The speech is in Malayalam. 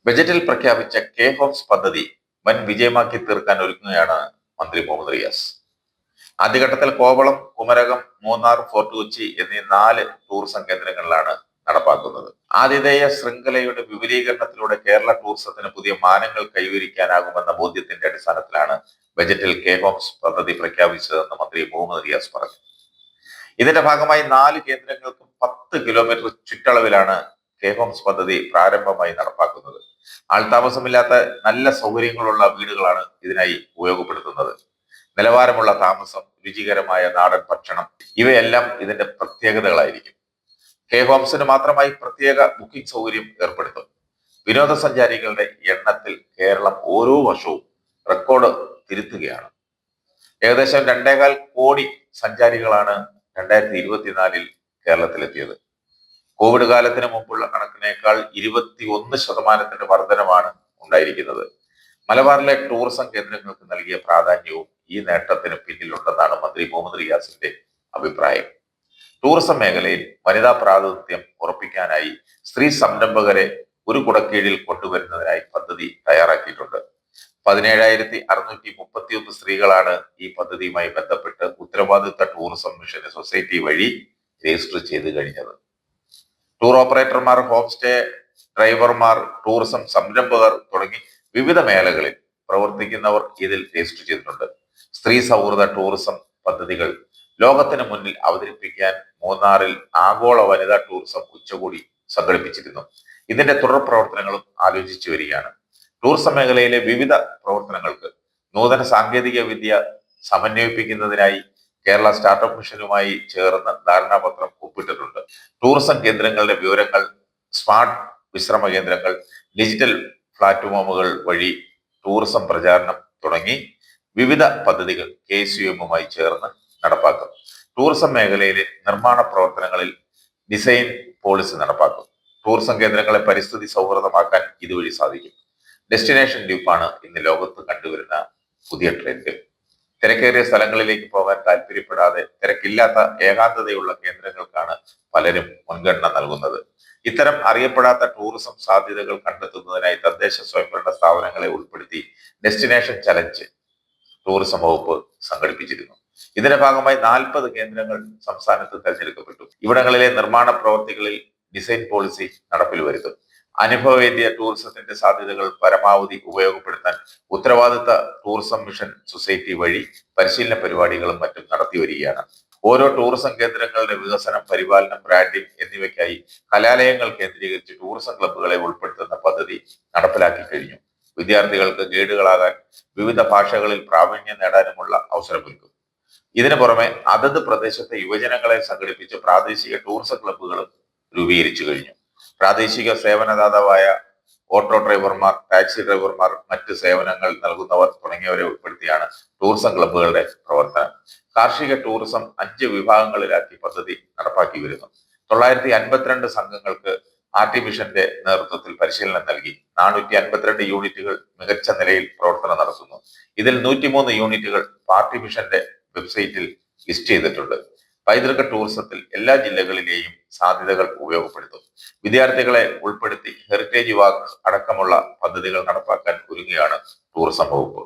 ബജറ്റിൽ പ്രഖ്യാപിച്ച കെ ഹോംസ് പദ്ധതി വൻ വിജയമാക്കി തീർക്കാൻ ഒരുങ്ങുകയാണ് മന്ത്രി മുഹമ്മദ് റിയാസ്. ആദ്യഘട്ടത്തിൽ കോവളം, കുമരകം, മൂന്നാർ, ഫോർട്ട് കൊച്ചി എന്നീ 4 ടൂറിസം കേന്ദ്രങ്ങളിലാണ് നടപ്പാക്കുന്നത്. ആതിഥേയ ശൃംഖലയുടെ വിപുലീകരണത്തിലൂടെ കേരള ടൂറിസത്തിന് പുതിയ മാനങ്ങൾ കൈവരിക്കാനാകുമെന്ന ബോധ്യത്തിന്റെ അടിസ്ഥാനത്തിലാണ് ബജറ്റിൽ കെ ഹോംസ് പദ്ധതി പ്രഖ്യാപിച്ചതെന്ന് മന്ത്രി മുഹമ്മദ് റിയാസ് പറഞ്ഞു. ഇതിന്റെ ഭാഗമായി 4 കേന്ദ്രങ്ങൾക്കും 10 കിലോമീറ്റർ ചുറ്റളവിലാണ് കെ ഹോംസ് പദ്ധതി പ്രാരംഭമായി നടപ്പാക്കുന്നത്. ആൾതാമസമില്ലാത്ത നല്ല സൗകര്യങ്ങളുള്ള വീടുകളാണ് ഇതിനായി ഉപയോഗപ്പെടുത്തുന്നത്. നിലവാരമുള്ള താമസം, രുചികരമായ നാടൻ ഭക്ഷണം ഇവയെല്ലാം ഇതിന്റെ പ്രത്യേകതകളായിരിക്കും. കെ ഹോംസിന് മാത്രമായി പ്രത്യേക ബുക്കിംഗ് സൗകര്യം ഏർപ്പെടുത്തും. വിനോദസഞ്ചാരികളുടെ എണ്ണത്തിൽ കേരളം ഓരോ വർഷവും റെക്കോർഡ് തിരുത്തുകയാണ്. ഏകദേശം 2.25 കോടി സഞ്ചാരികളാണ് 2024 കേരളത്തിലെത്തിയത്. കോവിഡ് കാലത്തിന് മുമ്പുള്ള കണക്കിനേക്കാൾ 21% വർധനമാണ് ഉണ്ടായിരിക്കുന്നത്. മലബാറിലെ ടൂറിസം കേന്ദ്രങ്ങൾക്ക് നൽകിയ പ്രാധാന്യവും ഈ നേട്ടത്തിന് പിന്നിലുണ്ടെന്നാണ് മന്ത്രി മുഹമ്മദ് റിയാസിന്റെ അഭിപ്രായം. ടൂറിസം മേഖലയിൽ വനിതാ പ്രാതിനിധ്യം ഉറപ്പിക്കാനായി സ്ത്രീ സംരംഭകരെ ഒരു കുടക്കീഴിൽ കൊണ്ടുവരുന്നതിനായി പദ്ധതി തയ്യാറാക്കിയിട്ടുണ്ട്. 17,631 സ്ത്രീകളാണ് ഈ പദ്ധതിയുമായി ബന്ധപ്പെട്ട് ഉത്തരവാദിത്ത ടൂറിസം മിഷൻ സൊസൈറ്റി വഴി രജിസ്റ്റർ ചെയ്ത് കഴിഞ്ഞത്. ടൂർ ഓപ്പറേറ്റർമാർ, ഹോം സ്റ്റേ ഡ്രൈവർമാർ, ടൂറിസം സംരംഭകർ തുടങ്ങി വിവിധ മേഖലകളിൽ പ്രവർത്തിക്കുന്നവർ ഇതിൽ രജിസ്റ്റർ ചെയ്തിട്ടുണ്ട്. സ്ത്രീ സൗഹൃദ ടൂറിസം പദ്ധതികൾ ലോകത്തിന് മുന്നിൽ അവതരിപ്പിക്കാൻ മൂന്നാറിൽ ആഗോള വനിതാ ടൂറിസം ഉച്ചകോടി സംഘടിപ്പിച്ചിരുന്നു. ഇതിന്റെ തുടർ പ്രവർത്തനങ്ങളും ആലോചിച്ചു വരികയാണ്. ടൂറിസം മേഖലയിലെ വിവിധ പ്രവർത്തനങ്ങൾക്ക് നൂതന സാങ്കേതിക വിദ്യ സമന്വയിപ്പിക്കുന്നതിനായി കേരള സ്റ്റാർട്ടപ്പ് മിഷനുമായി ചേർന്ന് ധാരണാപത്രം ഒപ്പിട്ടിട്ടുണ്ട്. ടൂറിസം കേന്ദ്രങ്ങളുടെ വിവരങ്ങൾ, സ്മാർട്ട് വിശ്രമ കേന്ദ്രങ്ങൾ, ഡിജിറ്റൽ പ്ലാറ്റ്ഫോമുകൾ വഴി ടൂറിസം പ്രചാരണം തുടങ്ങി വിവിധ പദ്ധതികൾ KSUM-മായി ചേർന്ന് നടപ്പാക്കും. ടൂറിസം മേഖലയിലെ നിർമ്മാണ പ്രവർത്തനങ്ങളിൽ ഡിസൈൻ പോളിസി നടപ്പാക്കും. ടൂറിസം കേന്ദ്രങ്ങളെ പരിസ്ഥിതി സൗഹൃദമാക്കാൻ ഇതുവഴി സാധിക്കും. ഡെസ്റ്റിനേഷൻ ഡ്യൂപ്പാണ് ഇന്ന് ലോകത്ത് കണ്ടുവരുന്ന പുതിയ ട്രെൻഡ്. തിരക്കേറിയ സ്ഥലങ്ങളിലേക്ക് പോകാൻ താല്പര്യപ്പെടാതെ തിരക്കില്ലാത്ത ഏകാന്തതയുള്ള കേന്ദ്രങ്ങൾക്കാണ് പലരും മുൻഗണന നൽകുന്നത്. ഇത്തരം അറിയപ്പെടാത്ത ടൂറിസം സാധ്യതകൾ കണ്ടെത്തുന്നതിനായി തദ്ദേശ സ്വയംഭരണ സ്ഥാപനങ്ങളെ ഉൾപ്പെടുത്തി ഡെസ്റ്റിനേഷൻ ചലഞ്ച് ടൂറിസം വകുപ്പ് സംഘടിപ്പിച്ചിരുന്നു. ഇതിന്റെ ഭാഗമായി 40 കേന്ദ്രങ്ങൾ സംസ്ഥാനത്ത് തെരഞ്ഞെടുക്കപ്പെട്ടു. ഇവിടങ്ങളിലെ നിർമ്മാണ പ്രവർത്തികളിൽ ഡിസൈൻ പോളിസി നടപ്പിൽ വരുത്തും. അനുഭവവേദ്യ ടൂറിസത്തിന്റെ സാധ്യതകൾ പരമാവധി ഉപയോഗപ്പെടുത്താൻ ഉത്തരവാദിത്ത ടൂറിസം മിഷൻ സൊസൈറ്റി വഴി പരിശീലന പരിപാടികളും മറ്റും നടത്തി വരികയാണ്. ഓരോ ടൂറിസം കേന്ദ്രങ്ങളുടെ വികസനം, പരിപാലനം, ബ്രാൻഡിംഗ് എന്നിവയ്ക്കായി കലാലയങ്ങൾ കേന്ദ്രീകരിച്ച് ടൂറിസം ക്ലബ്ബുകളെ ഉൾപ്പെടുത്തുന്ന പദ്ധതി നടപ്പിലാക്കി കഴിഞ്ഞു. വിദ്യാർത്ഥികൾക്ക് ഗൈഡുകളാകാൻ വിവിധ ഭാഷകളിൽ പ്രാവീണ്യം നേടാനുമുള്ള അവസരമൊരുക്കും. ഇതിനു പുറമെ അതത് പ്രദേശത്തെ യുവജനങ്ങളെ സംഘടിപ്പിച്ച് പ്രാദേശിക ടൂറിസം ക്ലബ്ബുകളും രൂപീകരിച്ചു കഴിഞ്ഞു. പ്രാദേശിക സേവനദാതാവായ ഓട്ടോ ഡ്രൈവർമാർ, ടാക്സി ഡ്രൈവർമാർ, മറ്റ് സേവനങ്ങൾ നൽകുന്നവർ തുടങ്ങിയവരെ ഉൾപ്പെടുത്തിയാണ് ടൂറിസം ക്ലബ്ബുകളുടെ പ്രവർത്തനം. കാർഷിക ടൂറിസം 5 വിഭാഗങ്ങളിലാക്കി പദ്ധതി നടപ്പാക്കി വരുന്നു. 952 സംഘങ്ങൾക്ക് മിഷന്റെ നേതൃത്വത്തിൽ പരിശീലനം നൽകി. 452 യൂണിറ്റുകൾ മികച്ച നിലയിൽ പ്രവർത്തനം നടത്തുന്നു. ഇതിൽ 103 യൂണിറ്റുകൾ മിഷന്റെ വെബ്സൈറ്റിൽ ലിസ്റ്റ് ചെയ്തിട്ടുണ്ട്. പൈതൃക ടൂറിസത്തിൽ എല്ലാ ജില്ലകളിലെയും സാധ്യതകൾ ഉപയോഗപ്പെടുത്തും. വിദ്യാർത്ഥികളെ ഉൾപ്പെടുത്തി ഹെറിറ്റേജ് വാക്ക് അടക്കമുള്ള പദ്ധതികൾ നടപ്പാക്കാൻ ഒരുങ്ങുകയാണ് ടൂറിസം വകുപ്പ്.